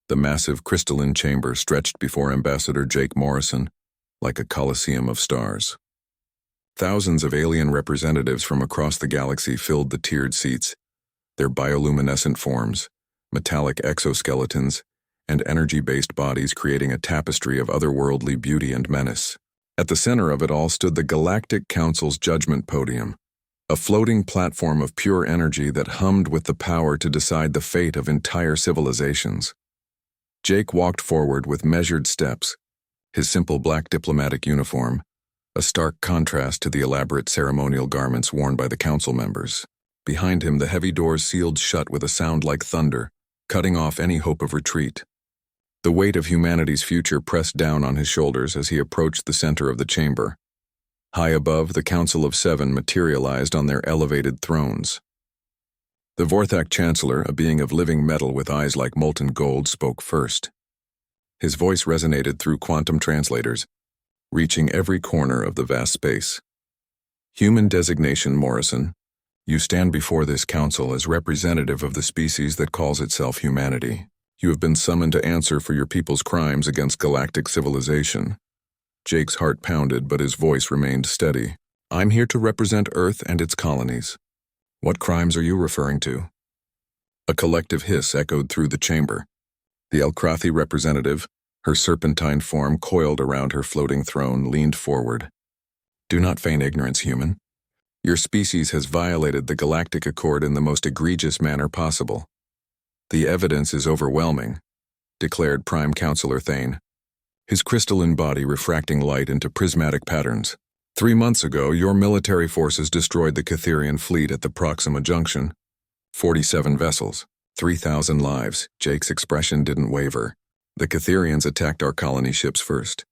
The massive crystalline chamber stretched before Ambassador Jake Morrison like a coliseum of stars. Thousands of alien representatives from across the galaxy filled the tiered seats, their bioluminescent forms, metallic exoskeletons, and energy-based bodies creating a tapestry of otherworldly beauty and menace. At the center of it all stood the Galactic Council's judgment podium, a floating platform of pure energy that hummed with the power to decide the fate of entire civilizations. Jake walked forward with measured steps, his simple black diplomatic uniform, a stark contrast to the elaborate ceremonial garments worn by the council members. Behind him, the heavy doors sealed shut with a sound like thunder, cutting off any hope of retreat. The weight of humanity's future pressed down on his shoulders as he approached the center of the chamber. High above, the Council of Seven materialized on their elevated thrones. The Vorthak Chancellor, a being of living metal with eyes like molten gold, spoke first. His voice resonated through quantum translators, reaching every corner of the vast space. Human designation, Morrison. You stand before this council as representative of the species that calls itself humanity. You have been summoned to answer for your people's crimes against galactic civilization. Jake's heart pounded, but his voice remained steady. I'm here to represent Earth and its colonies. What crimes are you referring to? A collective hiss echoed through the chamber. The Elkrathi representative, her serpentine form coiled around her floating throne, leaned forward. Do not feign ignorance, human. Your species has violated the Galactic Accord in the most egregious manner possible. The evidence is overwhelming, declared Prime Councillor Thane, his crystalline body refracting light into prismatic patterns. 3 months ago, your military forces destroyed the Catherian fleet at the Proxima Junction. 47 vessels, 3,000 lives. Jake's expression didn't waver. The Catherians attacked our colony ships first.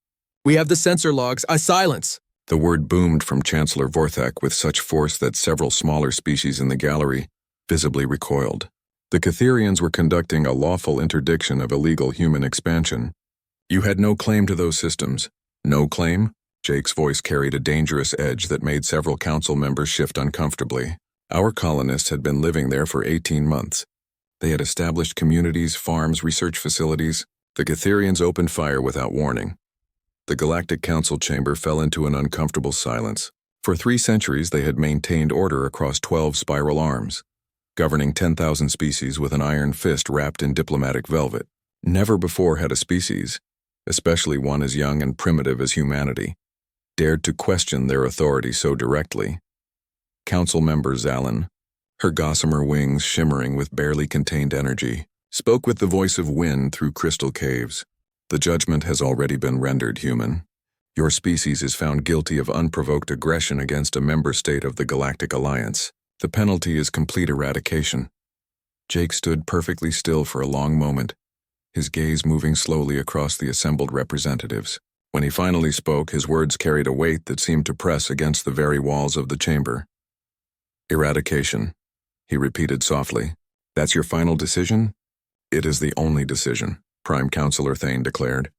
We have the sensor logs. Silence! The word boomed from Chancellor Vorthak with such force that several smaller species in the gallery visibly recoiled. The Catherians were conducting a lawful interdiction of illegal human expansion. You had no claim to those systems. No claim? Jake's voice carried a dangerous edge that made several council members shift uncomfortably. Our colonists had been living there for 18 months. They had established communities, farms, research facilities. The Catherians opened fire without warning. The Galactic Council chamber fell into an uncomfortable silence. For 3 centuries, they had maintained order across 12 spiral arms, governing 10,000 species with an iron fist wrapped in diplomatic velvet. Never before had a species, especially one as young and primitive as humanity, dared to question their authority so directly. Council member Zalin, her gossamer wings shimmering with barely contained energy, spoke with the voice of wind through crystal caves. The judgment has already been rendered, human. Your species is found guilty of unprovoked aggression against a member state of the Galactic Alliance. The penalty is complete eradication. Jake stood perfectly still for a long moment, his gaze moving slowly across the assembled representatives. When he finally spoke, his words carried a weight that seemed to press against the very walls of the chamber. Eradication, he repeated softly. That's your final decision? It is the only decision, Prime Councillor Thane declared.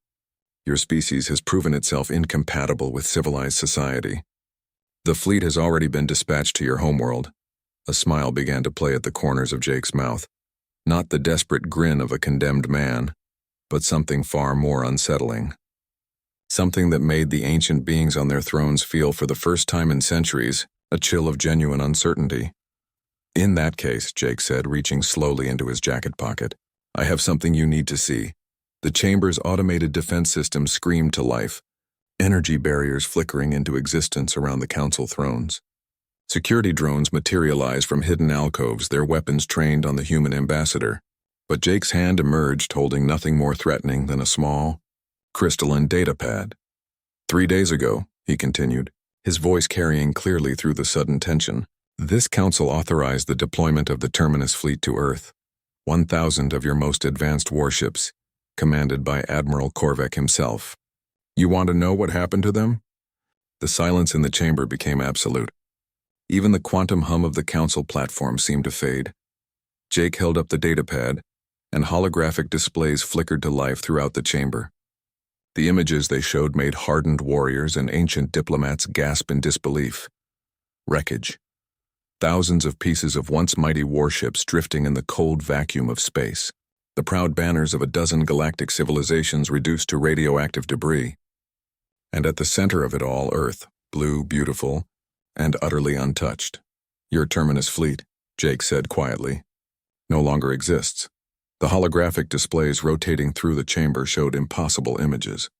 Your species has proven itself incompatible with civilized society. The fleet has already been dispatched to your homeworld. A smile began to play at the corners of Jake's mouth. Not the desperate grin of a condemned man, but something far more unsettling. Something that made the ancient beings on their thrones feel for the first time in centuries a chill of genuine uncertainty. In that case, Jake said, reaching slowly into his jacket pocket, I have something you need to see. The chamber's automated defense system screamed to life, energy barriers flickering into existence around the council thrones. Security drones materialized from hidden alcoves, their weapons trained on the human ambassador. But Jake's hand emerged holding nothing more threatening than a small, crystalline data pad. 3 days ago, he continued, his voice carrying clearly through the sudden tension, this council authorized the deployment of the Terminus fleet to Earth. 1,000 of your most advanced warships, commanded by Admiral Korvek himself. You want to know what happened to them? The silence in the chamber became absolute. Even the quantum hum of the council platform seemed to fade. Jake held up the datapad, and holographic displays flickered to life throughout the chamber. The images they showed made hardened warriors and ancient diplomats gasp in disbelief. Wreckage. Thousands of pieces of once mighty warships drifting in the cold vacuum of space. the proud banners of a dozen galactic civilizations reduced to radioactive debris. And at the center of it all, Earth, blue, beautiful, and utterly untouched. Your terminus fleet, Jake said quietly, no longer exists. The holographic displays rotating through the chamber showed impossible images.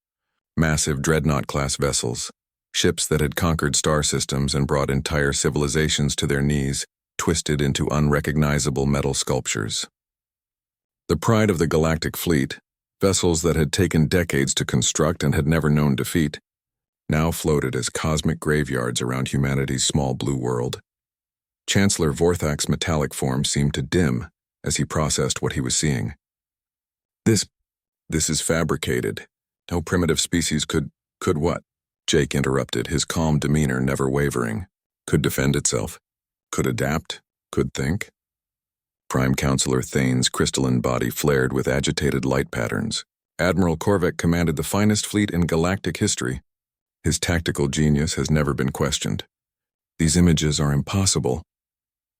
Massive dreadnought-class vessels, ships that had conquered star systems and brought entire civilizations to their knees, twisted into unrecognizable metal sculptures. The pride of the galactic fleet, vessels that had taken decades to construct and had never known defeat, now floated as cosmic graveyards around humanity's small blue world. Chancellor Vorthak's metallic form seemed to dim as he processed what he was seeing. This is fabricated. No primitive species could what? Jake interrupted, his calm demeanor never wavering. Could defend itself. Could adapt. Could think. Prime Counselor Thane's crystalline body flared with agitated light patterns. Admiral Korvac commanded the finest fleet in galactic history. His tactical genius has never been questioned. These images are impossible.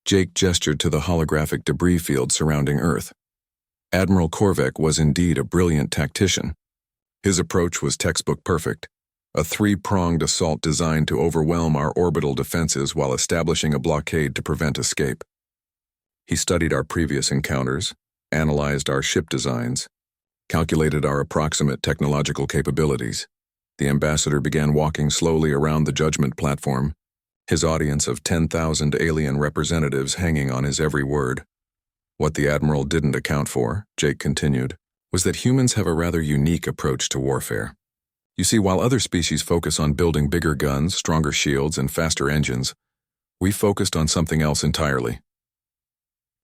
Jake gestured to the holographic debris field surrounding Earth. Admiral Korvac was indeed a brilliant tactician. His approach was textbook perfect, a three-pronged assault designed to overwhelm our orbital defenses while establishing a blockade to prevent escape. He studied our previous encounters, analyzed our ship designs, calculated our approximate technological capabilities. The ambassador began walking slowly around the judgment platform, his audience of 10,000 alien representatives hanging on his every word. What the Admiral didn't account for, Jake continued, was that humans have a rather unique approach to warfare. You see, while other species focus on building bigger guns, stronger shields, and faster engines, we focused on something else entirely.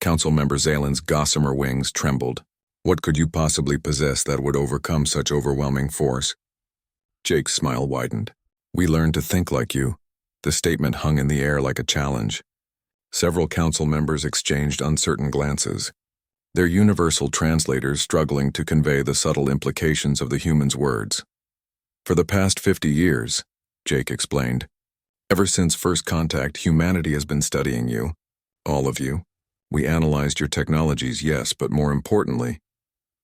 Council Member Zalen's gossamer wings trembled. What could you possibly possess that would overcome such overwhelming force? Jake's smile widened. We learned to think like you. The statement hung in the air like a challenge. Several council members exchanged uncertain glances, their universal translators struggling to convey the subtle implications of the human's words. For the past 50 years, Jake explained, ever since first contact, humanity has been studying you, all of you. We analyzed your technologies, yes, but more importantly,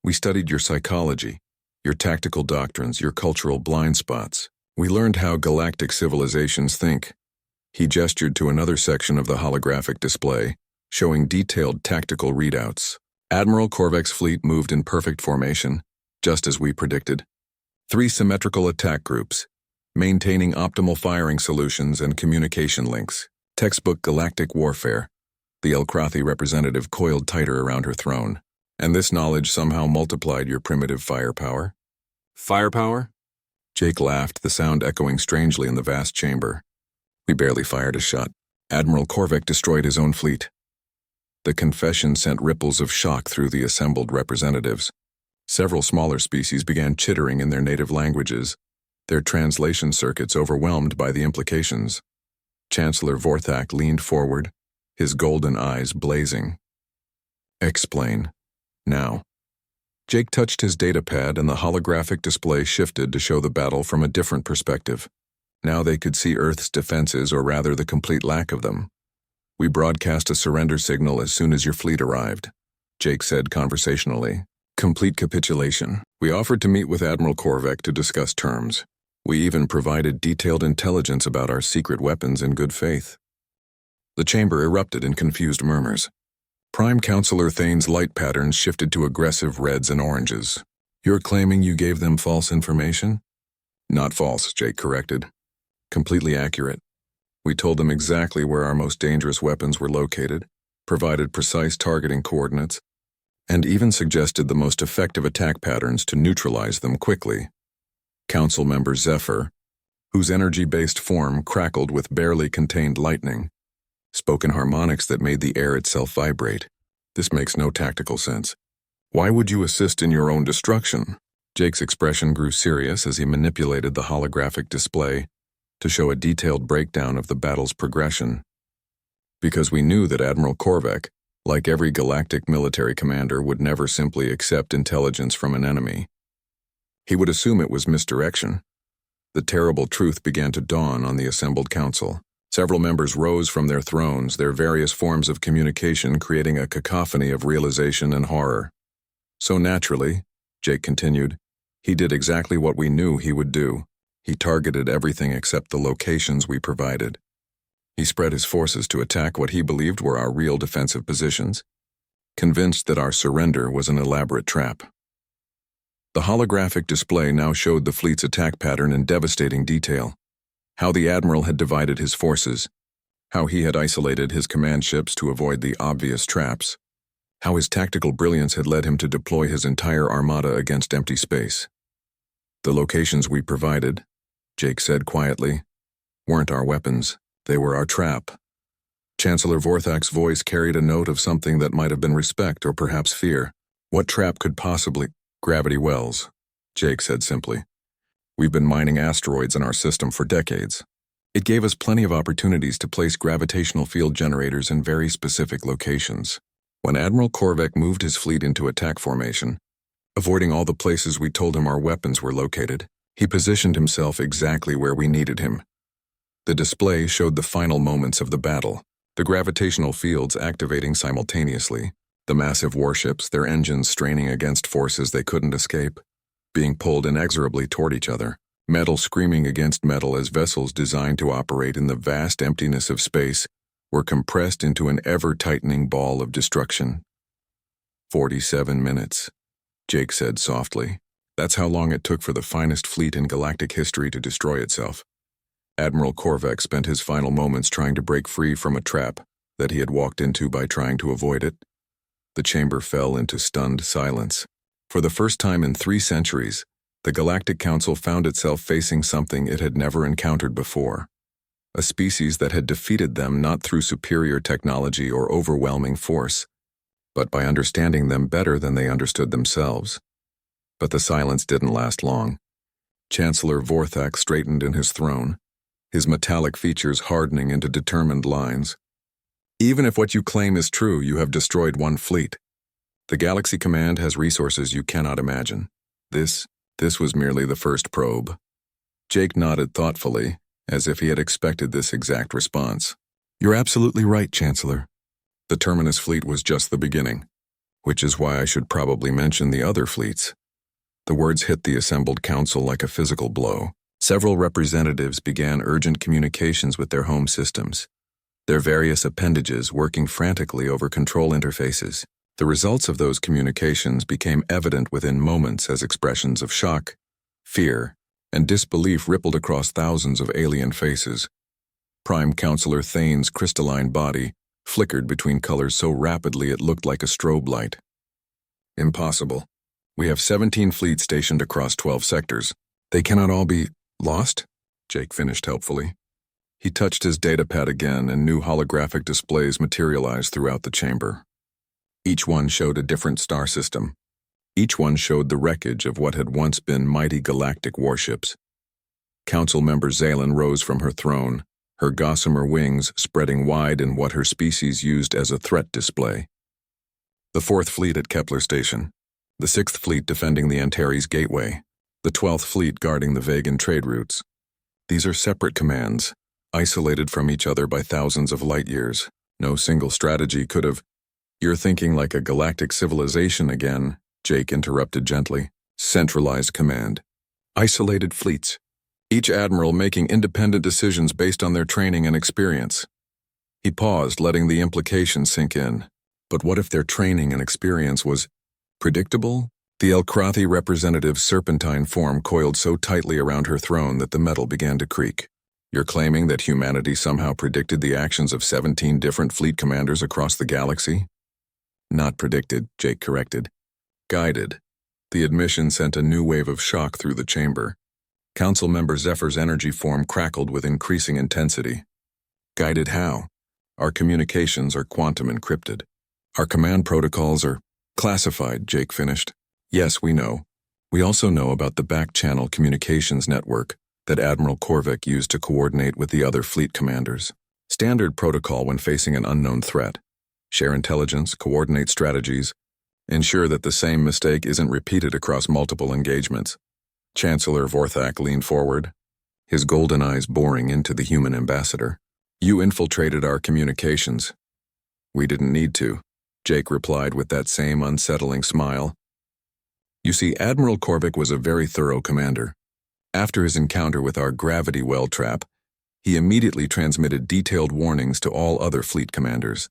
we studied your psychology, your tactical doctrines, your cultural blind spots. We learned how galactic civilizations think. He gestured to another section of the holographic display, showing detailed tactical readouts. Admiral Korvac's fleet moved in perfect formation, just as we predicted. 3 symmetrical attack groups, maintaining optimal firing solutions and communication links. Textbook galactic warfare. The Elkrathi representative coiled tighter around her throne. And this knowledge somehow multiplied your primitive firepower? Firepower? Jake laughed, the sound echoing strangely in the vast chamber. We barely fired a shot. Admiral Korvac destroyed his own fleet. The confession sent ripples of shock through the assembled representatives. Several smaller species began chittering in their native languages, their translation circuits overwhelmed by the implications. Chancellor Vorthak leaned forward, his golden eyes blazing. Explain. Now. Jake touched his datapad and the holographic display shifted to show the battle from a different perspective. Now they could see Earth's defenses, or rather the complete lack of them. We broadcast a surrender signal as soon as your fleet arrived, Jake said conversationally. Complete capitulation. We offered to meet with Admiral Korvac to discuss terms. We even provided detailed intelligence about our secret weapons in good faith. The chamber erupted in confused murmurs. Prime Counselor Thane's light patterns shifted to aggressive reds and oranges. You're claiming you gave them false information? Not false, Jake corrected. Completely accurate. We told them exactly where our most dangerous weapons were located, provided precise targeting coordinates, and even suggested the most effective attack patterns to neutralize them quickly. Council Member Zephyr, whose energy-based form crackled with barely contained lightning, spoke in harmonics that made the air itself vibrate. This makes no tactical sense. Why would you assist in your own destruction? Jake's expression grew serious as he manipulated the holographic display to show a detailed breakdown of the battle's progression. Because we knew that Admiral Korvac, like every galactic military commander, would never simply accept intelligence from an enemy. He would assume it was misdirection. The terrible truth began to dawn on the assembled council. Several members rose from their thrones, their various forms of communication creating a cacophony of realization and horror. So naturally, Jake continued, he did exactly what we knew he would do. He targeted everything except the locations we provided. He spread his forces to attack what he believed were our real defensive positions, convinced that our surrender was an elaborate trap. The holographic display now showed the fleet's attack pattern in devastating detail, how the Admiral had divided his forces, how he had isolated his command ships to avoid the obvious traps, how his tactical brilliance had led him to deploy his entire armada against empty space. The locations we provided, Jake said quietly, weren't our weapons, they were our trap. Chancellor Vorthak's voice carried a note of something that might have been respect or perhaps fear. What trap could possibly— Gravity wells, Jake said simply. We've been mining asteroids in our system for decades. It gave us plenty of opportunities to place gravitational field generators in very specific locations. When Admiral Korvek moved his fleet into attack formation, avoiding all the places we told him our weapons were located, he positioned himself exactly where we needed him. The display showed the final moments of the battle, the gravitational fields activating simultaneously, the massive warships, their engines straining against forces they couldn't escape, being pulled inexorably toward each other, metal screaming against metal as vessels designed to operate in the vast emptiness of space were compressed into an ever-tightening ball of destruction. 47 minutes, Jake said softly. That's how long it took for the finest fleet in galactic history to destroy itself. Admiral Korvek spent his final moments trying to break free from a trap that he had walked into by trying to avoid it. The chamber fell into stunned silence. For the first time in 3 centuries, the Galactic Council found itself facing something it had never encountered before. A species that had defeated them not through superior technology or overwhelming force, but by understanding them better than they understood themselves. But the silence didn't last long. Chancellor Vorthak straightened in his throne, his metallic features hardening into determined lines. Even if what you claim is true, you have destroyed one fleet. The Galaxy Command has resources you cannot imagine. This was merely the first probe. Jake nodded thoughtfully, as if he had expected this exact response. You're absolutely right, Chancellor. The Terminus fleet was just the beginning, which is why I should probably mention the other fleets. The words hit the assembled council like a physical blow. Several representatives began urgent communications with their home systems, their various appendages working frantically over control interfaces. The results of those communications became evident within moments as expressions of shock, fear, and disbelief rippled across thousands of alien faces. Prime Counselor Thane's crystalline body flickered between colors so rapidly it looked like a strobe light. Impossible. We have 17 fleets stationed across 12 sectors. They cannot all be lost? Jake finished helpfully. He touched his datapad again and new holographic displays materialized throughout the chamber. Each one showed a different star system. Each one showed the wreckage of what had once been mighty galactic warships. Council member Zalen rose from her throne, her gossamer wings spreading wide in what her species used as a threat display. The 4th Fleet at Kepler Station, the 6th Fleet defending the Antares Gateway, the 12th Fleet guarding the Vegan trade routes. These are separate commands, isolated from each other by thousands of light years. No single strategy could have— You're thinking like a galactic civilization again, Jake interrupted gently. Centralized command. Isolated fleets. Each admiral making independent decisions based on their training and experience. He paused, letting the implications sink in. But what if their training and experience was predictable? The Elkrathi representative's serpentine form coiled so tightly around her throne that the metal began to creak. You're claiming that humanity somehow predicted the actions of 17 different fleet commanders across the galaxy? Not predicted, Jake corrected. Guided. The admission sent a new wave of shock through the chamber. Council member Zephyr's energy form crackled with increasing intensity. Guided how? Our communications are quantum encrypted. Our command protocols are classified, Jake finished. Yes, we know. We also know about the back-channel communications network that Admiral Korvek used to coordinate with the other fleet commanders. Standard protocol when facing an unknown threat. Share intelligence, coordinate strategies, ensure that the same mistake isn't repeated across multiple engagements. Chancellor Vorthak leaned forward, his golden eyes boring into the human ambassador. You infiltrated our communications. We didn't need to, Jake replied with that same unsettling smile. You see, Admiral Korvik was a very thorough commander. After his encounter with our gravity well trap, he immediately transmitted detailed warnings to all other fleet commanders.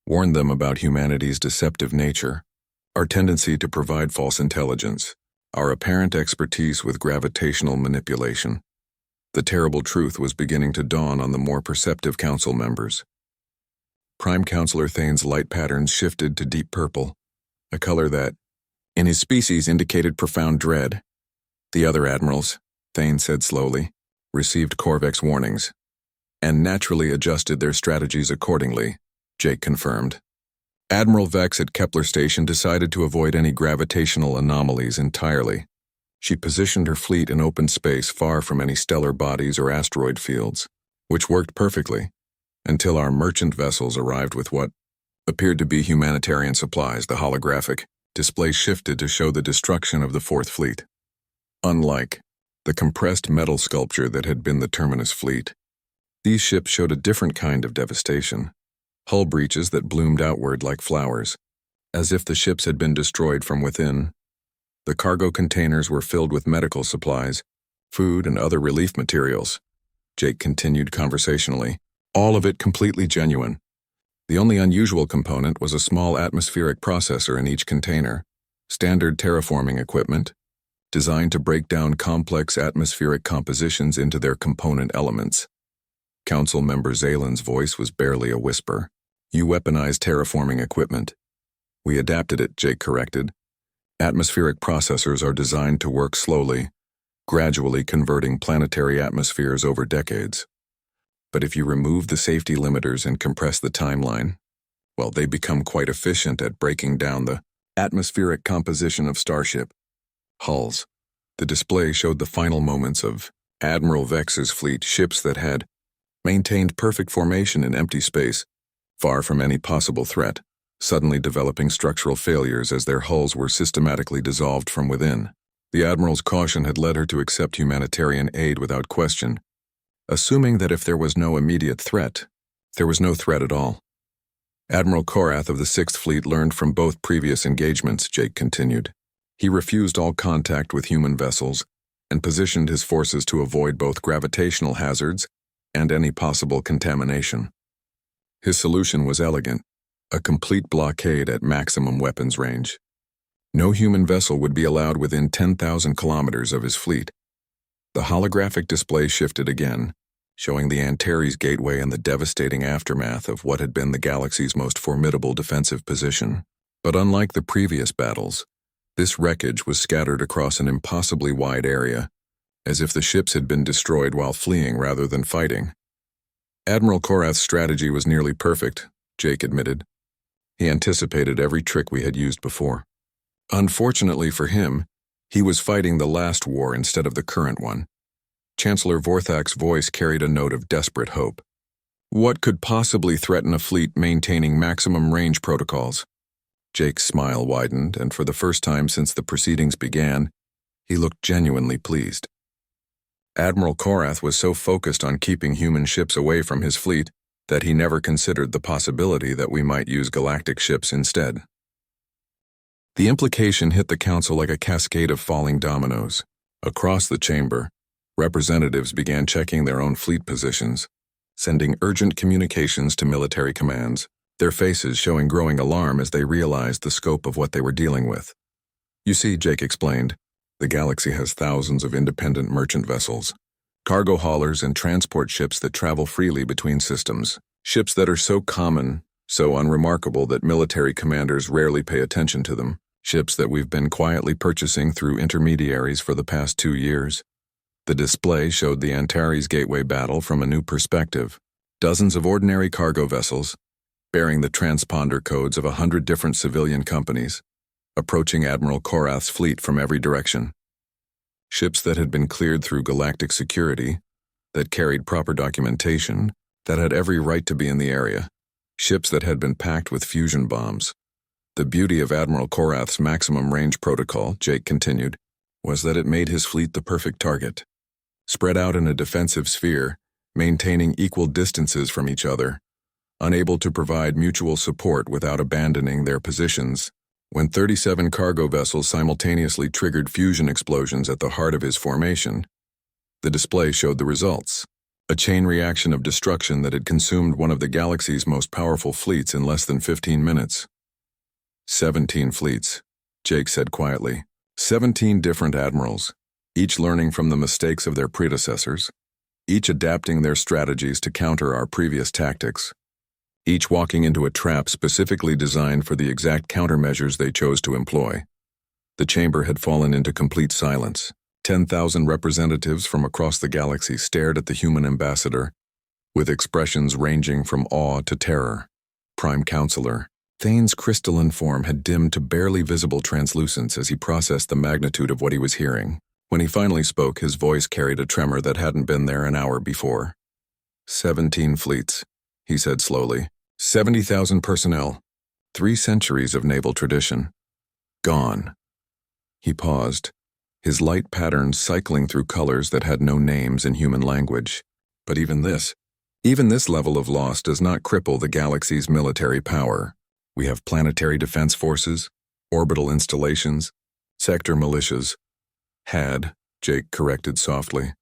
Warned them about humanity's deceptive nature, our tendency to provide false intelligence, our apparent expertise with gravitational manipulation. The terrible truth was beginning to dawn on the more perceptive council members. Prime Counselor Thane's light patterns shifted to deep purple, a color that, in his species, indicated profound dread. The other admirals, Thane said slowly, received Korvik's warnings, and naturally adjusted their strategies accordingly, Jake confirmed. Admiral Vex at Kepler Station decided to avoid any gravitational anomalies entirely. She positioned her fleet in open space far from any stellar bodies or asteroid fields, which worked perfectly, until our merchant vessels arrived with what appeared to be humanitarian supplies. The holographic display shifted to show the destruction of the Fourth Fleet. Unlike the compressed metal sculpture that had been the Terminus fleet, these ships showed a different kind of devastation. Hull breaches that bloomed outward like flowers, as if the ships had been destroyed from within. The cargo containers were filled with medical supplies, food, and other relief materials. Jake continued conversationally, all of it completely genuine. The only unusual component was a small atmospheric processor in each container, standard terraforming equipment, designed to break down complex atmospheric compositions into their component elements. Council member Zalen's voice was barely a whisper. You weaponized terraforming equipment. We adapted it, Jake corrected. Atmospheric processors are designed to work slowly, gradually converting planetary atmospheres over decades. But if you remove the safety limiters and compress the timeline, well, they become quite efficient at breaking down the atmospheric composition of starship hulls. The display showed the final moments of Admiral Vex's fleet, ships that had maintained perfect formation in empty space, far from any possible threat, suddenly developing structural failures as their hulls were systematically dissolved from within. The Admiral's caution had led her to accept humanitarian aid without question, assuming that if there was no immediate threat, there was no threat at all. Admiral Korath of the Sixth Fleet learned from both previous engagements, Jake continued. He refused all contact with human vessels and positioned his forces to avoid both gravitational hazards and any possible contamination. His solution was elegant, a complete blockade at maximum weapons range. No human vessel would be allowed within 10,000 kilometers of his fleet. The holographic display shifted again, showing the Antares Gateway and the devastating aftermath of what had been the galaxy's most formidable defensive position. But unlike the previous battles, this wreckage was scattered across an impossibly wide area, as if the ships had been destroyed while fleeing rather than fighting. Admiral Korath's strategy was nearly perfect, Jake admitted. He anticipated every trick we had used before. Unfortunately for him, he was fighting the last war instead of the current one. Chancellor Vorthak's voice carried a note of desperate hope. What could possibly threaten a fleet maintaining maximum range protocols? Jake's smile widened, and for the first time since the proceedings began, he looked genuinely pleased. Admiral Korath was so focused on keeping human ships away from his fleet that he never considered the possibility that we might use galactic ships instead. The implication hit the council like a cascade of falling dominoes. Across the chamber, representatives began checking their own fleet positions, sending urgent communications to military commands, their faces showing growing alarm as they realized the scope of what they were dealing with. You see, Jake explained, the galaxy has thousands of independent merchant vessels, cargo haulers and transport ships that travel freely between systems, ships that are so common, so unremarkable that military commanders rarely pay attention to them, ships that we've been quietly purchasing through intermediaries for the past 2 years. The display showed the Antares Gateway battle from a new perspective. Dozens of ordinary cargo vessels, bearing the transponder codes of 100 different civilian companies, approaching Admiral Korath's fleet from every direction. Ships that had been cleared through galactic security, that carried proper documentation, that had every right to be in the area. Ships that had been packed with fusion bombs. The beauty of Admiral Korath's maximum range protocol, Jake continued, was that it made his fleet the perfect target. Spread out in a defensive sphere, maintaining equal distances from each other, unable to provide mutual support without abandoning their positions, When 37 cargo vessels simultaneously triggered fusion explosions at the heart of his formation, the display showed the results. A chain reaction of destruction that had consumed one of the galaxy's most powerful fleets in less than 15 minutes. 17 fleets, Jake said quietly. 17 different admirals, each learning from the mistakes of their predecessors, each adapting their strategies to counter our previous tactics, each walking into a trap specifically designed for the exact countermeasures they chose to employ. The chamber had fallen into complete silence. 10,000 representatives from across the galaxy stared at the human ambassador, with expressions ranging from awe to terror. Prime Counselor Thane's crystalline form had dimmed to barely visible translucence as he processed the magnitude of what he was hearing. When he finally spoke, his voice carried a tremor that hadn't been there an hour before. 17 fleets, he said slowly. 70,000 personnel. 3 centuries of naval tradition. Gone. He paused, his light patterns cycling through colors that had no names in human language. But even this level of loss does not cripple the galaxy's military power. We have planetary defense forces, orbital installations, sector militias. Had, Jake corrected softly.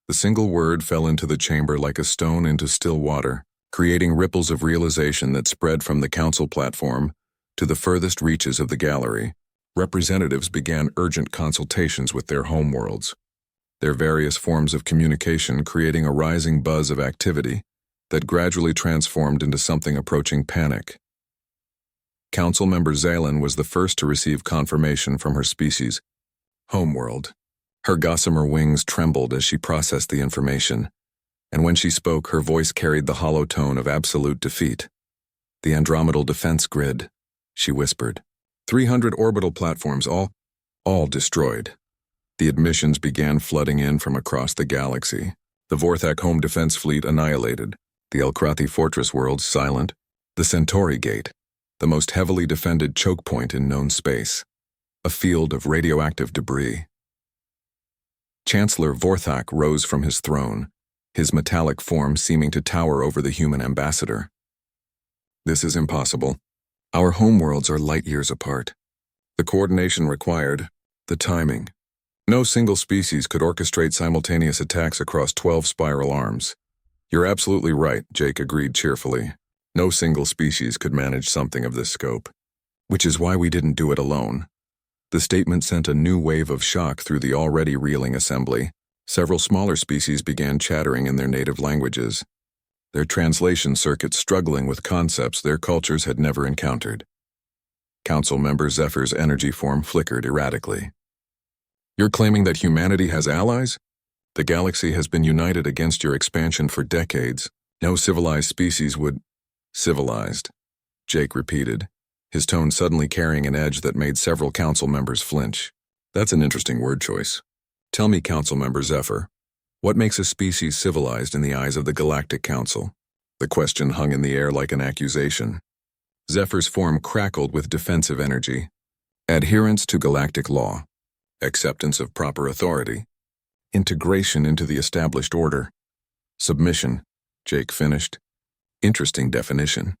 The single word fell into the chamber like a stone into still water, creating ripples of realization that spread from the council platform to the furthest reaches of the gallery. Representatives began urgent consultations with their homeworlds, their various forms of communication creating a rising buzz of activity that gradually transformed into something approaching panic. Council member Zalen was the first to receive confirmation from her species' homeworld. Her gossamer wings trembled as she processed the information, and when she spoke, her voice carried the hollow tone of absolute defeat. The Andromedal defense grid, she whispered. 300 orbital platforms, all destroyed. The admissions began flooding in from across the galaxy. The Vorthak home defense fleet annihilated. The Elkrathi fortress worlds silent. The Centauri Gate, the most heavily defended choke point in known space. A field of radioactive debris. Chancellor Vorthak rose from his throne, his metallic form seeming to tower over the human ambassador. This is impossible. Our homeworlds are light years apart. The coordination required, the timing. No single species could orchestrate simultaneous attacks across 12 spiral arms. You're absolutely right, Jake agreed cheerfully. No single species could manage something of this scope. Which is why we didn't do it alone. The statement sent a new wave of shock through the already reeling assembly. Several smaller species began chattering in their native languages, their translation circuits struggling with concepts their cultures had never encountered. Council member Zephyr's energy form flickered erratically. You're claiming that humanity has allies? The galaxy has been united against your expansion for decades. No civilized species would... Civilized, Jake repeated, his tone suddenly carrying an edge that made several council members flinch. That's an interesting word choice. Tell me, Council member Zephyr, what makes a species civilized in the eyes of the Galactic Council? The question hung in the air like an accusation. Zephyr's form crackled with defensive energy. Adherence to galactic law. Acceptance of proper authority. Integration into the established order. Submission, Jake finished. Interesting definition.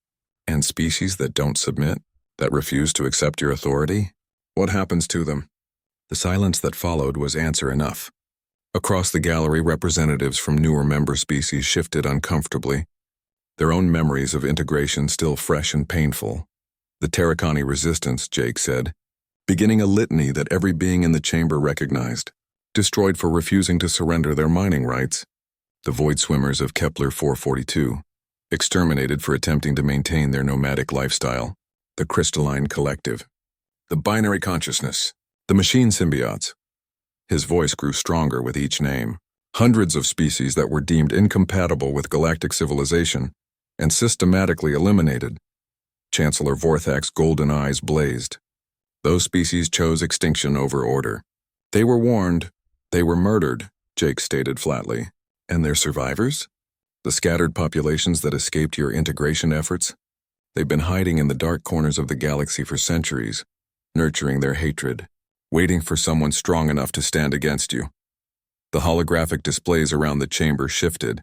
And species that don't submit, that refuse to accept your authority? What happens to them? The silence that followed was answer enough. Across the gallery, representatives from newer member species shifted uncomfortably, their own memories of integration still fresh and painful. The Terracani resistance, Jake said, beginning a litany that every being in the chamber recognized, destroyed for refusing to surrender their mining rights. The Void Swimmers of Kepler 442, exterminated for attempting to maintain their nomadic lifestyle. The Crystalline Collective. The Binary Consciousness. The Machine Symbiotes. His voice grew stronger with each name. Hundreds of species that were deemed incompatible with galactic civilization and systematically eliminated. Chancellor Vorthak's golden eyes blazed. Those species chose extinction over order. They were warned. They were murdered, Jake stated flatly. And their survivors? The scattered populations that escaped your integration efforts? They've been hiding in the dark corners of the galaxy for centuries, nurturing their hatred, waiting for someone strong enough to stand against you. The holographic displays around the chamber shifted,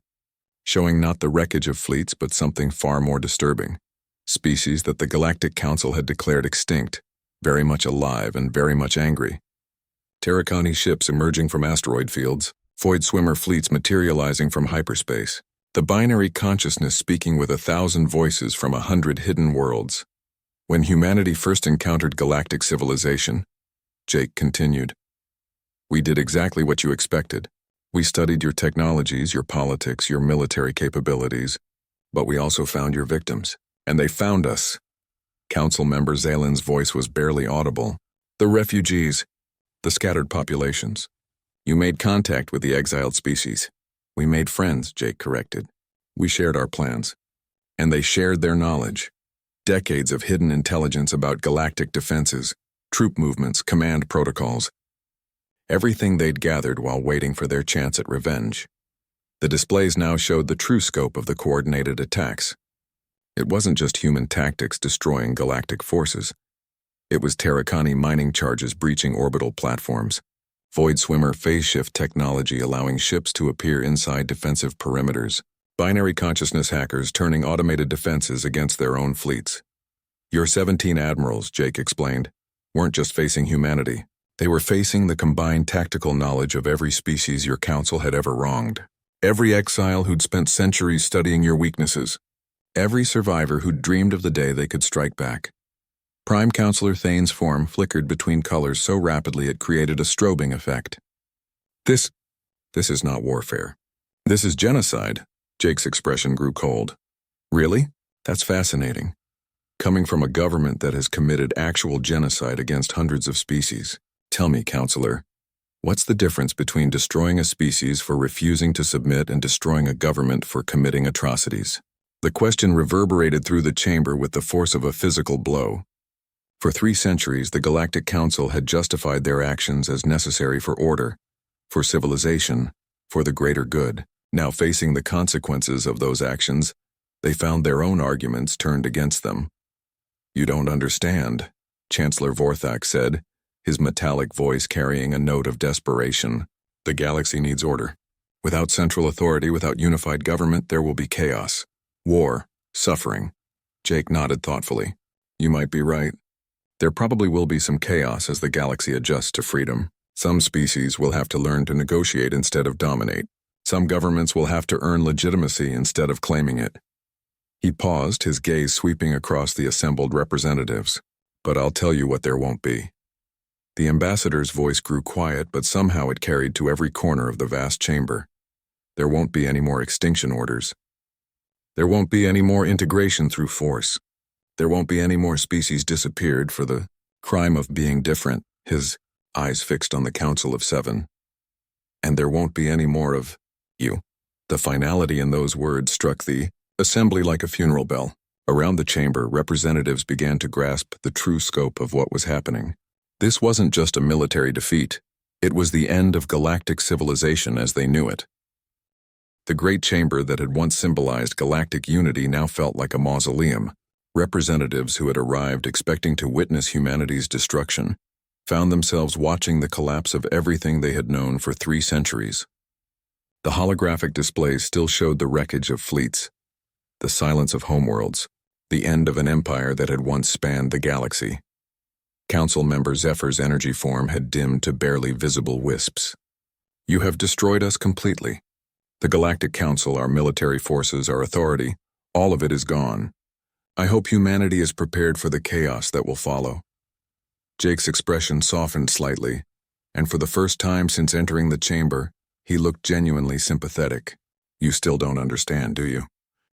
showing not the wreckage of fleets but something far more disturbing. Species that the Galactic Council had declared extinct, very much alive and very much angry. Terracani ships emerging from asteroid fields, void swimmer fleets materializing from hyperspace, the binary consciousness speaking with 1,000 voices from 100 hidden worlds. When humanity first encountered galactic civilization, Jake continued, we did exactly what you expected. We studied your technologies, your politics, your military capabilities, but we also found your victims, and they found us. Council member Zalin's voice was barely audible. The refugees, the scattered populations. You made contact with the exiled species. We made friends, Jake corrected. We shared our plans. And they shared their knowledge. Decades of hidden intelligence about galactic defenses, troop movements, command protocols. Everything they'd gathered while waiting for their chance at revenge. The displays now showed the true scope of the coordinated attacks. It wasn't just human tactics destroying galactic forces. It was Terracani mining charges breaching orbital platforms, void swimmer phase shift technology allowing ships to appear inside defensive perimeters, binary consciousness hackers turning automated defenses against their own fleets. Your 17 admirals, Jake explained, weren't just facing humanity. They were facing the combined tactical knowledge of every species your council had ever wronged. Every exile who'd spent centuries studying your weaknesses. Every survivor who'd dreamed of the day they could strike back. Prime Counselor Thane's form flickered between colors so rapidly it created a strobing effect. This is not warfare. This is genocide. Jake's expression grew cold. Really? That's fascinating. Coming from a government that has committed actual genocide against hundreds of species. Tell me, Counselor, what's the difference between destroying a species for refusing to submit and destroying a government for committing atrocities? The question reverberated through the chamber with the force of a physical blow. For 3 centuries, the Galactic Council had justified their actions as necessary for order, for civilization, for the greater good. Now facing the consequences of those actions, they found their own arguments turned against them. You don't understand, Chancellor Vorthak said, his metallic voice carrying a note of desperation. The galaxy needs order. Without central authority, without unified government, there will be chaos. War, suffering. Jake nodded thoughtfully. You might be right. There probably will be some chaos as the galaxy adjusts to freedom. Some species will have to learn to negotiate instead of dominate. Some governments will have to earn legitimacy instead of claiming it. He paused, his gaze sweeping across the assembled representatives. But I'll tell you what there won't be. The ambassador's voice grew quiet, but somehow it carried to every corner of the vast chamber. There won't be any more extinction orders. There won't be any more integration through force. There won't be any more species disappeared for the crime of being different, his eyes fixed on the Council of 7. And there won't be any more of you. The finality in those words struck the assembly like a funeral bell. Around the chamber, representatives began to grasp the true scope of what was happening. This wasn't just a military defeat. It was the end of galactic civilization as they knew it. The great chamber that had once symbolized galactic unity now felt like a mausoleum. Representatives who had arrived expecting to witness humanity's destruction found themselves watching the collapse of everything they had known for 3 centuries. The holographic displays still showed the wreckage of fleets, the silence of homeworlds, the end of an empire that had once spanned the galaxy. Council member Zephyr's energy form had dimmed to barely visible wisps. You have destroyed us completely. The Galactic Council, our military forces, our authority, all of it is gone. I hope humanity is prepared for the chaos that will follow. Jake's expression softened slightly, and for the first time since entering the chamber, he looked genuinely sympathetic. You still don't understand, do you?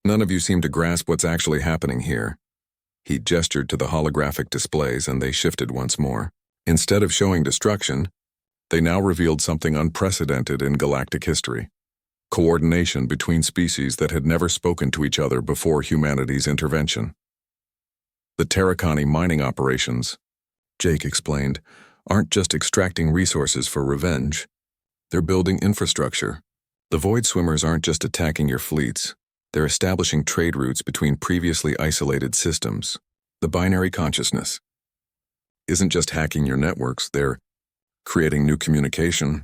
None of you seem to grasp what's actually happening here. He gestured to the holographic displays and they shifted once more. Instead of showing destruction, they now revealed something unprecedented in galactic history. Coordination between species that had never spoken to each other before humanity's intervention. The Terracani mining operations, Jake explained, aren't just extracting resources for revenge. They're building infrastructure. The void swimmers aren't just attacking your fleets. They're establishing trade routes between previously isolated systems. The binary consciousness isn't just hacking your networks, they're creating new communication,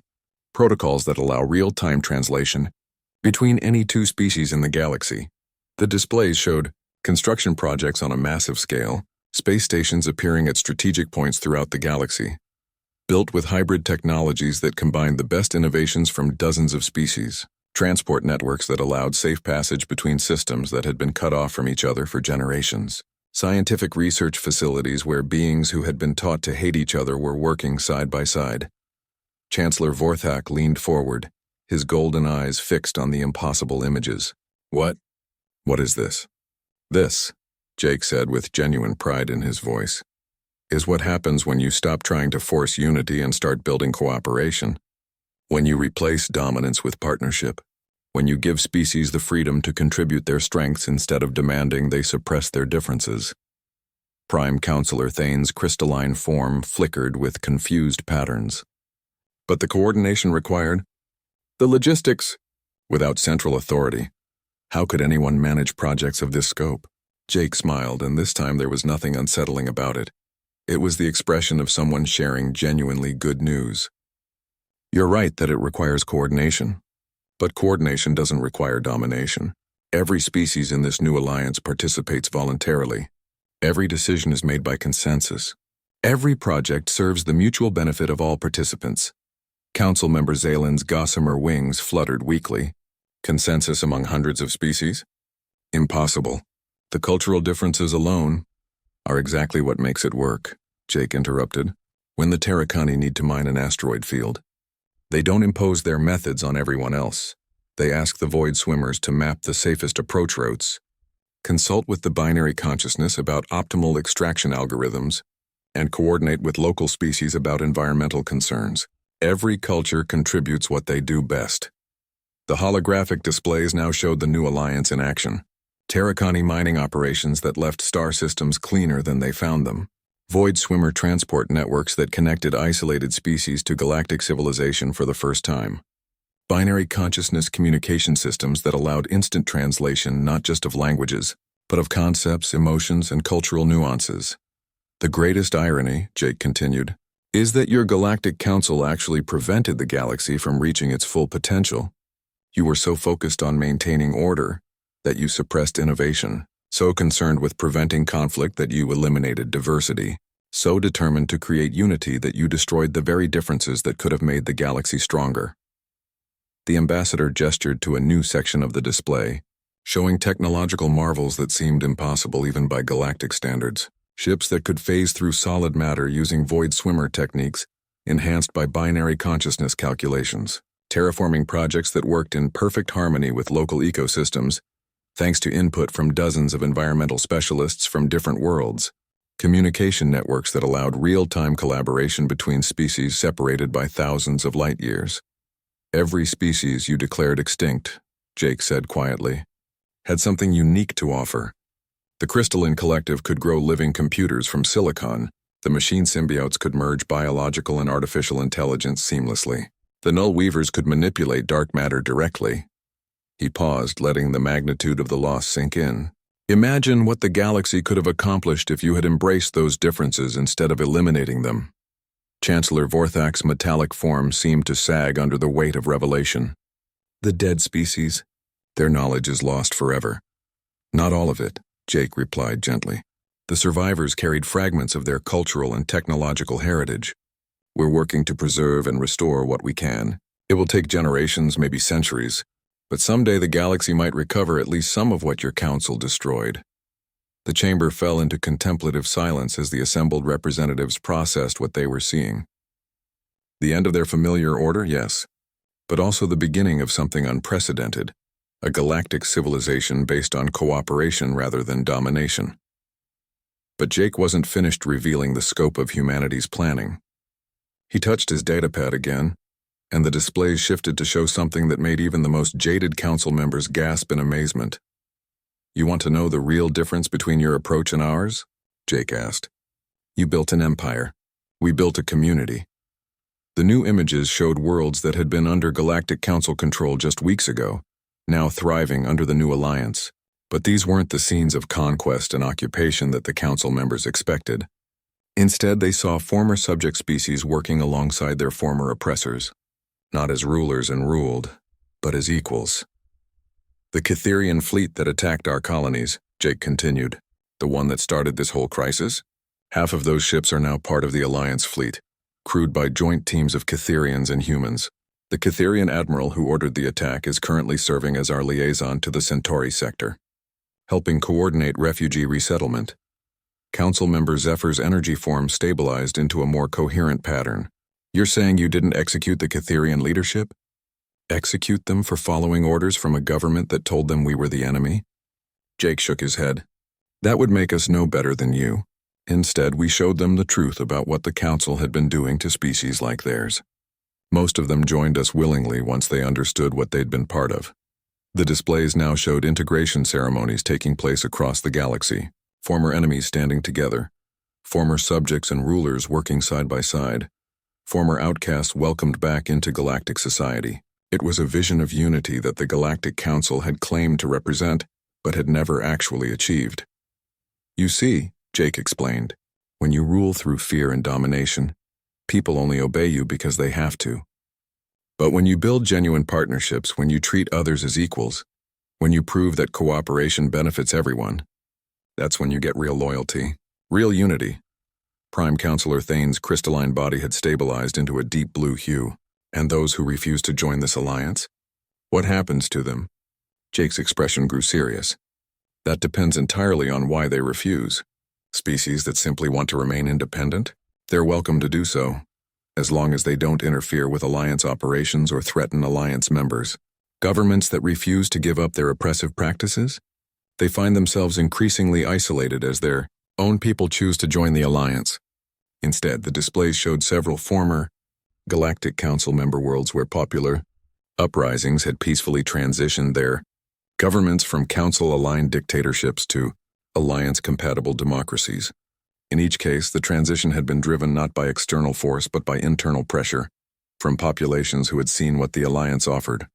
protocols that allow real-time translation between any 2 species in the galaxy. The displays showed construction projects on a massive scale, space stations appearing at strategic points throughout the galaxy, built with hybrid technologies that combined the best innovations from dozens of species, transport networks that allowed safe passage between systems that had been cut off from each other for generations, scientific research facilities where beings who had been taught to hate each other were working side by side. Chancellor Vorthak leaned forward, his golden eyes fixed on the impossible images. What? What is this? This, Jake said with genuine pride in his voice, is what happens when you stop trying to force unity and start building cooperation. When you replace dominance with partnership. When you give species the freedom to contribute their strengths instead of demanding they suppress their differences. Prime Counselor Thane's crystalline form flickered with confused patterns. But the coordination required? The logistics. Without central authority, how could anyone manage projects of this scope? Jake smiled, and this time there was nothing unsettling about it. It was the expression of someone sharing genuinely good news. You're right that it requires coordination. But coordination doesn't require domination. Every species in this new alliance participates voluntarily. Every decision is made by consensus. Every project serves the mutual benefit of all participants. Council member Zalen's gossamer wings fluttered weakly. Consensus among hundreds of species? Impossible. The cultural differences alone are exactly what makes it work, Jake interrupted. When the Terracani need to mine an asteroid field, they don't impose their methods on everyone else. They ask the void swimmers to map the safest approach routes, consult with the binary consciousness about optimal extraction algorithms, and coordinate with local species about environmental concerns. Every culture contributes what they do best. The holographic displays now showed the new alliance in action. Terracani mining operations that left star systems cleaner than they found them. Void swimmer transport networks that connected isolated species to galactic civilization for the first time. Binary consciousness communication systems that allowed instant translation not just of languages, but of concepts, emotions, and cultural nuances. The greatest irony, Jake continued, is that your galactic council actually prevented the galaxy from reaching its full potential. You were so focused on maintaining order that you suppressed innovation. So concerned with preventing conflict that you eliminated diversity, so determined to create unity that you destroyed the very differences that could have made the galaxy stronger. The ambassador gestured to a new section of the display, showing technological marvels that seemed impossible even by galactic standards. Ships that could phase through solid matter using void swimmer techniques, enhanced by binary consciousness calculations. Terraforming projects that worked in perfect harmony with local ecosystems, thanks to input from dozens of environmental specialists from different worlds. Communication networks that allowed real-time collaboration between species separated by thousands of light years. Every species you declared extinct, Jake said quietly, had something unique to offer. The crystalline collective could grow living computers from silicon. The machine symbiotes could merge biological and artificial intelligence seamlessly. The null weavers could manipulate dark matter directly. He paused, letting the magnitude of the loss sink in. Imagine what the galaxy could have accomplished if you had embraced those differences instead of eliminating them. Chancellor Vorthak's metallic form seemed to sag under the weight of revelation. The dead species, their knowledge is lost forever. Not all of it, Jake replied gently. The survivors carried fragments of their cultural and technological heritage. We're working to preserve and restore what we can. It will take generations, maybe centuries, but someday the galaxy might recover at least some of what your council destroyed. The chamber fell into contemplative silence as the assembled representatives processed what they were seeing. The end of their familiar order, yes, but also the beginning of something unprecedented, a galactic civilization based on cooperation rather than domination. But Jake wasn't finished revealing the scope of humanity's planning. He touched his datapad again, and the displays shifted to show something that made even the most jaded council members gasp in amazement. You want to know the real difference between your approach and ours? Jake asked. You built an empire. We built a community. The new images showed worlds that had been under Galactic Council control just weeks ago, now thriving under the new alliance. But these weren't the scenes of conquest and occupation that the council members expected. Instead, they saw former subject species working alongside their former oppressors, not as rulers and ruled, but as equals. The Catherian fleet that attacked our colonies, Jake continued, The one that started this whole crisis? Half of those ships are now part of the Alliance fleet, crewed by joint teams of Catherians and humans. The Catherian admiral who ordered the attack is currently serving as our liaison to the Centauri sector, helping coordinate refugee resettlement. Council member Zephyr's energy form stabilized into a more coherent pattern. You're saying you didn't execute the Catherian leadership? Execute them for following orders from a government that told them we were the enemy? Jake shook his head. That would make us no better than you. Instead, we showed them the truth about what the Council had been doing to species like theirs. Most of them joined us willingly once they understood what they'd been part of. The displays now showed integration ceremonies taking place across the galaxy, former enemies standing together, former subjects and rulers working side by side, former outcasts welcomed back into galactic society. It was a vision of unity that the Galactic Council had claimed to represent, but had never actually achieved. You see, Jake explained, when you rule through fear and domination, people only obey you because they have to. But when you build genuine partnerships, when you treat others as equals, when you prove that cooperation benefits everyone, that's when you get real loyalty, real unity. Prime Counselor Thane's crystalline body had stabilized into a deep blue hue. And those who refuse to join this alliance? What happens to them? Jake's expression grew serious. That depends entirely on why they refuse. Species that simply want to remain independent? They're welcome to do so, as long as they don't interfere with Alliance operations or threaten Alliance members. Governments that refuse to give up their oppressive practices? They find themselves increasingly isolated as their own people choose to join the Alliance. Instead, the displays showed several former Galactic Council member worlds where popular uprisings had peacefully transitioned their governments from Council-aligned dictatorships to Alliance-compatible democracies. In each case, the transition had been driven not by external force but by internal pressure from populations who had seen what the Alliance offered.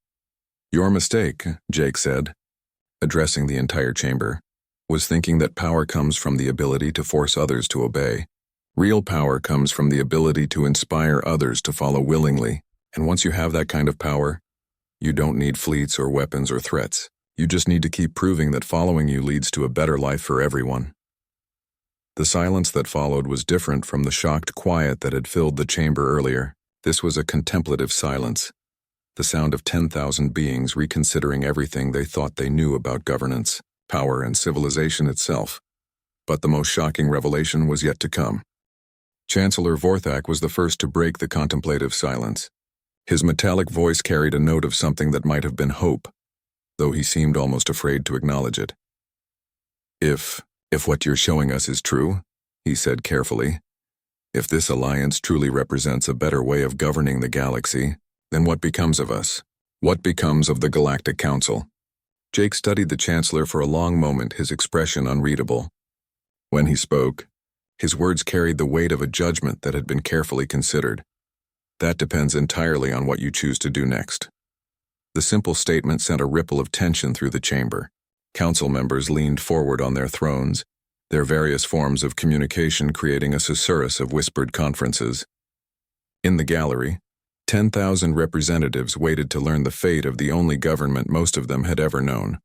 Your mistake, Jake said, addressing the entire chamber, was thinking that power comes from the ability to force others to obey. Real power comes from the ability to inspire others to follow willingly, and once you have that kind of power, you don't need fleets or weapons or threats. You just need to keep proving that following you leads to a better life for everyone. The silence that followed was different from the shocked quiet that had filled the chamber earlier. This was a contemplative silence, the sound of 10,000 beings reconsidering everything they thought they knew about governance, power, and civilization itself. But the most shocking revelation was yet to come. Chancellor Vorthak was the first to break the contemplative silence. His metallic voice carried a note of something that might have been hope, though he seemed almost afraid to acknowledge it. If what you're showing us is true, he said carefully, if this alliance truly represents a better way of governing the galaxy, then what becomes of us? What becomes of the Galactic Council? Jake studied the Chancellor for a long moment, his expression unreadable. When he spoke, his words carried the weight of a judgment that had been carefully considered. That depends entirely on what you choose to do next. The simple statement sent a ripple of tension through the chamber. Council members leaned forward on their thrones, their various forms of communication creating a susurrus of whispered conferences. In the gallery, 10,000 representatives waited to learn the fate of the only government most of them had ever known.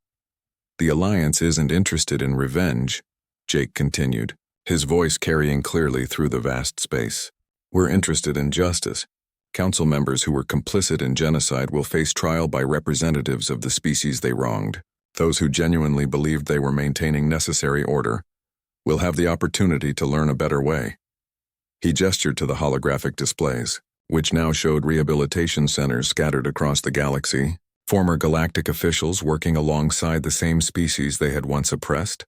The Alliance isn't interested in revenge, Jake continued, his voice carrying clearly through the vast space. We're interested in justice. Council members who were complicit in genocide will face trial by representatives of the species they wronged. Those who genuinely believed they were maintaining necessary order will have the opportunity to learn a better way. He gestured to the holographic displays, which now showed rehabilitation centers scattered across the galaxy, former galactic officials working alongside the same species they had once oppressed,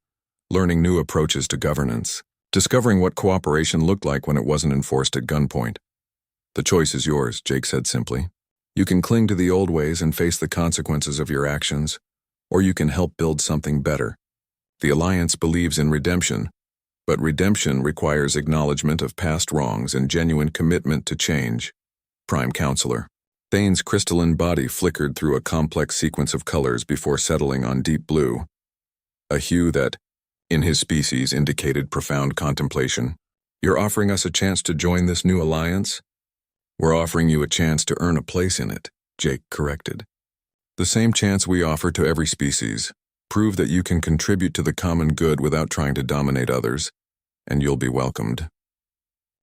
learning new approaches to governance, discovering what cooperation looked like when it wasn't enforced at gunpoint. The choice is yours, Jake said simply. You can cling to the old ways and face the consequences of your actions, or you can help build something better. The Alliance believes in redemption, but redemption requires acknowledgement of past wrongs and genuine commitment to change. Prime Counselor. Thane's crystalline body flickered through a complex sequence of colors before settling on deep blue, a hue that, in his species, indicated profound contemplation. You're offering us a chance to join this new alliance? We're offering you a chance to earn a place in it, Jake corrected. The same chance we offer to every species. Prove that you can contribute to the common good without trying to dominate others, and you'll be welcomed.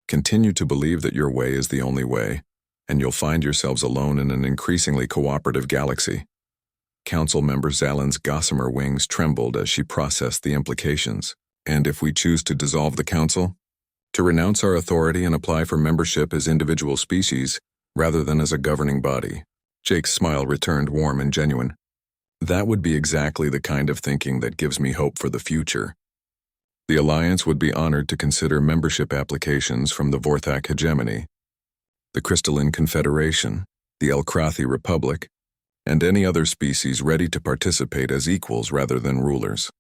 Continue to believe that your way is the only way, and you'll find yourselves alone in an increasingly cooperative galaxy. Council member Zalin's gossamer wings trembled as she processed the implications. And if we choose to dissolve the council? To renounce our authority and apply for membership as individual species, rather than as a governing body? Jake's smile returned warm and genuine. That would be exactly the kind of thinking that gives me hope for the future. The Alliance would be honored to consider membership applications from the Vorthak hegemony, the Crystalline Confederation, the Elkrathi Republic, and any other species ready to participate as equals rather than rulers.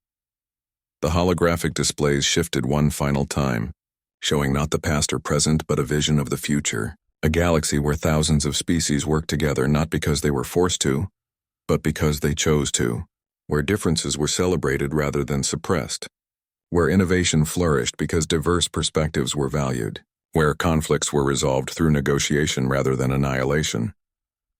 The holographic displays shifted one final time, showing not the past or present but a vision of the future, a galaxy where thousands of species work together not because they were forced to, but because they chose to, where differences were celebrated rather than suppressed, where innovation flourished because diverse perspectives were valued, where conflicts were resolved through negotiation rather than annihilation.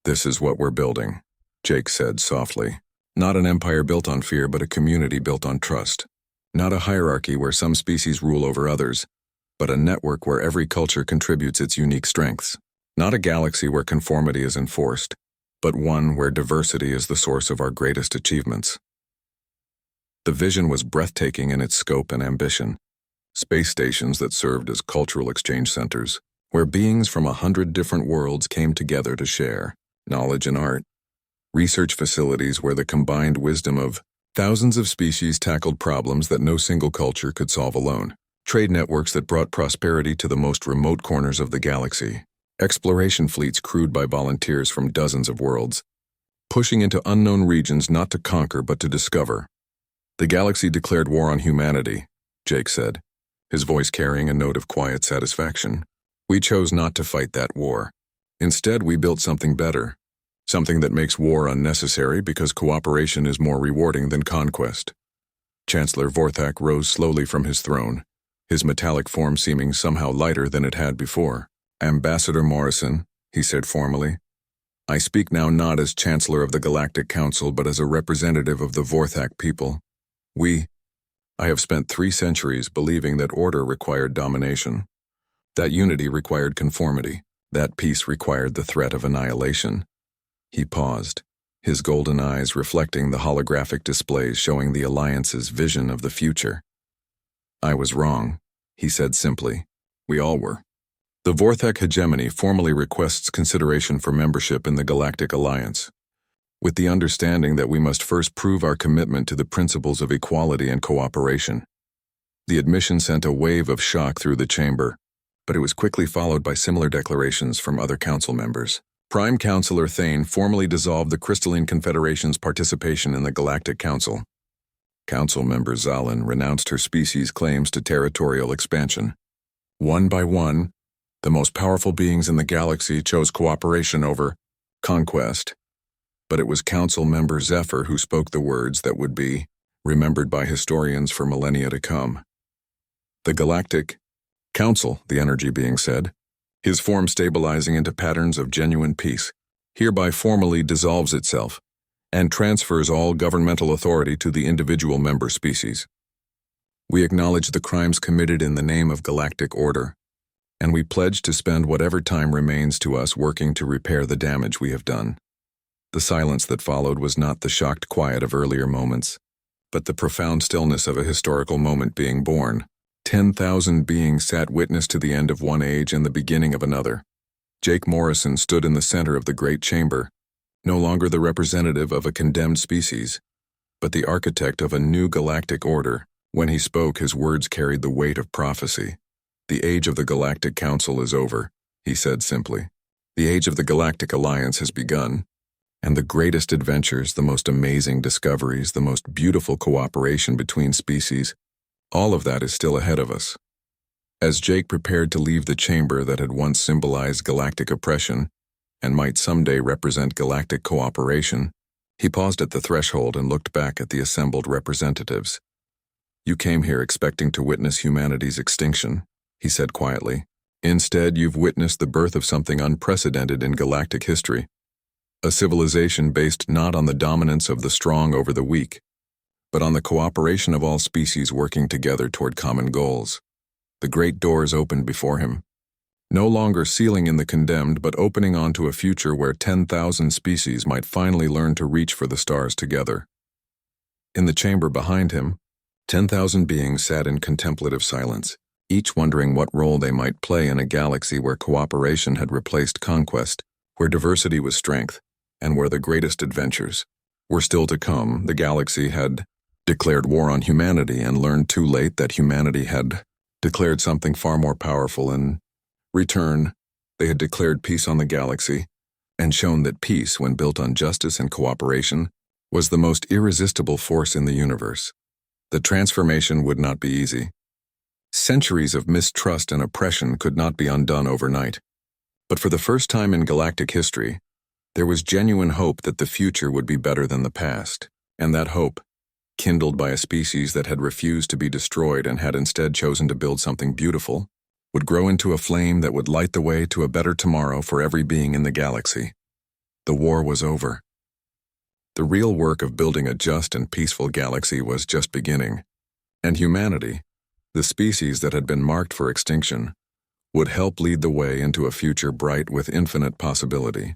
This is what we're building, Jake said softly. Not an empire built on fear, but a community built on trust. Not a hierarchy where some species rule over others, but a network where every culture contributes its unique strengths. Not a galaxy where conformity is enforced, but one where diversity is the source of our greatest achievements. The vision was breathtaking in its scope and ambition. Space stations that served as cultural exchange centers, where beings from 100 different worlds came together to share knowledge and art. Research facilities where the combined wisdom of thousands of species tackled problems that no single culture could solve alone. Trade networks that brought prosperity to the most remote corners of the galaxy. Exploration fleets crewed by volunteers from dozens of worlds, pushing into unknown regions not to conquer but to discover. The galaxy declared war on humanity, Jake said, his voice carrying a note of quiet satisfaction. We chose not to fight that war. Instead, we built something better. Something that makes war unnecessary because cooperation is more rewarding than conquest. Chancellor Vorthak rose slowly from his throne, his metallic form seeming somehow lighter than it had before. Ambassador Morrison, he said formally, I speak now not as Chancellor of the Galactic Council but as a representative of the Vorthak people. I have spent 3 centuries believing that order required domination, that unity required conformity, that peace required the threat of annihilation. He paused, his golden eyes reflecting the holographic displays showing the Alliance's vision of the future. I was wrong, he said simply. We all were. The Vorthak hegemony formally requests consideration for membership in the Galactic Alliance, with the understanding that we must first prove our commitment to the principles of equality and cooperation. The admission sent a wave of shock through the chamber, but it was quickly followed by similar declarations from other council members. Prime Councillor Thane formally dissolved the Crystalline Confederation's participation in the Galactic Council. Council member Zalin renounced her species' claims to territorial expansion. One by one, the most powerful beings in the galaxy chose cooperation over conquest. But it was Council member Zephyr who spoke the words that would be remembered by historians for millennia to come. The Galactic Council, the energy being said, his form stabilizing into patterns of genuine peace, hereby formally dissolves itself and transfers all governmental authority to the individual member species. We acknowledge the crimes committed in the name of galactic order, and we pledge to spend whatever time remains to us working to repair the damage we have done. The silence that followed was not the shocked quiet of earlier moments, but the profound stillness of a historical moment being born. 10,000 beings sat witness to the end of one age and the beginning of another. Jake Morrison stood in the center of the great chamber, no longer the representative of a condemned species, but the architect of a new galactic order. When he spoke, his words carried the weight of prophecy. The age of the Galactic Council is over, he said simply. The age of the Galactic Alliance has begun, and the greatest adventures, the most amazing discoveries, the most beautiful cooperation between species, all of that is still ahead of us. As Jake prepared to leave the chamber that had once symbolized galactic oppression and might someday represent galactic cooperation, he paused at the threshold and looked back at the assembled representatives. You came here expecting to witness humanity's extinction, he said quietly. Instead, you've witnessed the birth of something unprecedented in galactic history. A civilization based not on the dominance of the strong over the weak, but on the cooperation of all species working together toward common goals. The great doors opened before him, no longer sealing in the condemned, but opening onto a future where 10,000 species might finally learn to reach for the stars together. In the chamber behind him, 10,000 beings sat in contemplative silence, each wondering what role they might play in a galaxy where cooperation had replaced conquest, where diversity was strength, and where the greatest adventures were still to come. The galaxy had declared war on humanity and learned too late that humanity had declared something far more powerful. In return, they had declared peace on the galaxy and shown that peace, when built on justice and cooperation, was the most irresistible force in the universe. The transformation would not be easy. Centuries of mistrust and oppression could not be undone overnight. But for the first time in galactic history, there was genuine hope that the future would be better than the past, and that hope, kindled by a species that had refused to be destroyed and had instead chosen to build something beautiful, would grow into a flame that would light the way to a better tomorrow for every being in the galaxy. The war was over. The real work of building a just and peaceful galaxy was just beginning, and humanity, the species that had been marked for extinction, would help lead the way into a future bright with infinite possibility.